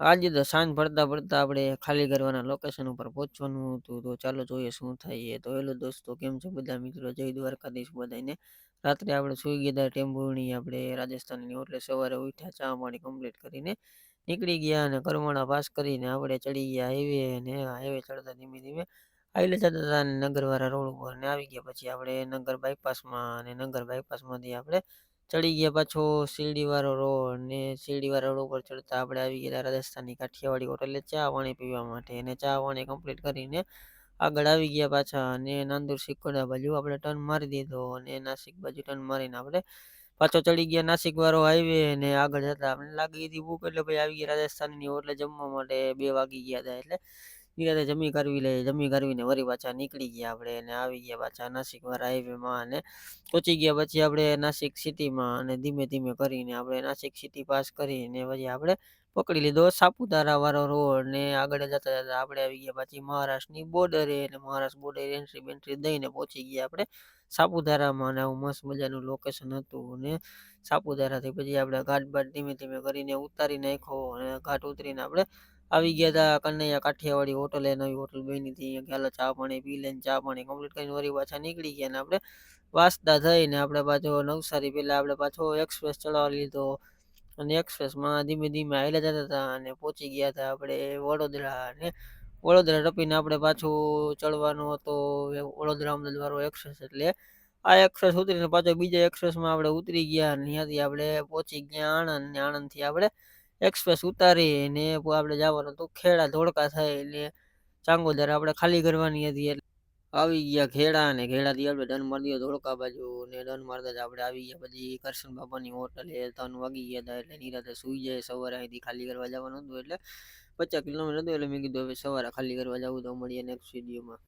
આજે તો સાંજ પડતા આપણે ખાલી કરવાના લોકેશન ઉપર પહોંચવાનું હતું. તો ચાલો જોઈએ શું થાય એ. તો હેલો દોસ્તો, કેમ છો બધા મિત્રો? જય દ્વારકાધીશ બધાને. રાત્રે આપણે સૂઈ ગયા હતા ટેમ્પોની આપણે રાજસ્થાનની, એટલે સવારે ઉઠ્યા, ચા પાણી કમ્પ્લીટ કરીને નીકળી ગયા અને કરમાળા પાસ કરીને આપણે ચડી ગયા હાઈવે. અને હાઈવે ચડતા ધીમે ધીમે હાઈલે જતા હતા અને નગરવાળા રોડ ઉપર ને આવી ગયા. પછી આપણે નગર બાયપાસમાં, અને નગર બાયપાસમાંથી આપણે ચડી ગયા પાછો શિરડીવાળો રોડ, ને શિરડીવાળા રોડ ઉપર ચડતા આપણે આવી ગયા રાજસ્થાનની કાઠિયાવાડી હોટલે ચા પાણી પીવા માટે. અને ચા પાણી કમ્પ્લીટ કરીને આગળ આવી ગયા પાછા, અને નાંદુર સિકોડા બાજુ આપણે ટર્ન મારી દીધો, અને નાસિક બાજુ ટર્ન મારીને આપણે પાછો ચડી ગયા નાસિક વાળો હાઈવે. અને આગળ જતા આપણે લાગી હતી ભૂખ, એટલે ભાઈ આવી ગયા રાજસ્થાનની હોટલે જમવા માટે. 2 વાગી ગયા હતા, એટલે નિરાંતે જમી કરવી લે. જમી કરવીને વળી પાછા નીકળી ગયા આપણે, અને આવી ગયા પાછા નાસિક વાળા હાઈવેમાં. અને પહોંચી ગયા પછી આપણે નાસિક સિટીમાં, અને ધીમે ધીમે કરીને આપણે નાસિક સિટી પાસ કરીને પછી આપણે પકડી લીધો સાપુતારા વાળો રોડ. ને આગળ જતા જતા આપણે આવી ગયા પછી મહારાષ્ટ્રની બોર્ડરે, અને મહારાષ્ટ્ર બોર્ડર એન્ટ્રી બેન્ટ્રી દઈને પહોંચી ગયા આપણે સાપુતારામાં. અને આવું મસ્ત મજાનું લોકેશન હતું. ને સાપુતારાથી પછી આપણે ઘાટ બાટ ધીમે ધીમે કરીને ઉતારી નાખ્યો, અને ઘાટ ઉતરીને આપણે આવી ગયા હતા કનૈયા કાઠિયાવાડી હોટલે. નવી હોટલ બની હતી, ચાલો ચા પાણી પી લઈને ચા પાણી કમ્પ્લીટ કરીને વળી પાછા નીકળી ગયા. ને આપણે વાસદા થઈને આપણે પાછો નવસારી પેલા આપણે પાછો એક્સપ્રેસ ચડાવી લીધો, અને એક્સપ્રેસમાં ધીમે ધીમે હાલ્યા જતા હતા અને પહોંચી ગયા હતા આપણે વડોદરા. અને વડોદરા ટપીને આપણે પાછું ચડવાનું હતું વડોદરા અમદાવાદ વાળો એક્સપ્રેસ. એટલે આ એક્સપ્રેસ ઉતરીને પાછો બીજા એક્સપ્રેસમાં આપણે ઉતરી ગયા, અને ત્યાંથી આપણે પહોંચી ગયા આણંદ. ને આણંદથી આપણે એક્સપ્રેસ ઉતારી ને આપણે જવાનું હતું ખેડા, ધોળકા થાય એટલે ચાંગોદર આપણે ખાલી કરવાની હતી. એટલે આવી ગયા ખેડા, અને ખેડાથી આપણે ડન મારી દીધો ધોળકા બાજુ. ને ડન મારતા જ આપણે આવી ગયા પછી કરશન બાપાની હોટલે. 3 વાગી ગયા હતા, એટલે નિરાંતે સુઈ જાય. સવારે અહીંથી ખાલી કરવા જવાનું હતું, એટલે 50 કિલોમીટર હતું. એટલે મેં કીધું હવે સવારે ખાલી કરવા જવું, તો મળીએ નેક્સ્ટ વિડીયોમાં.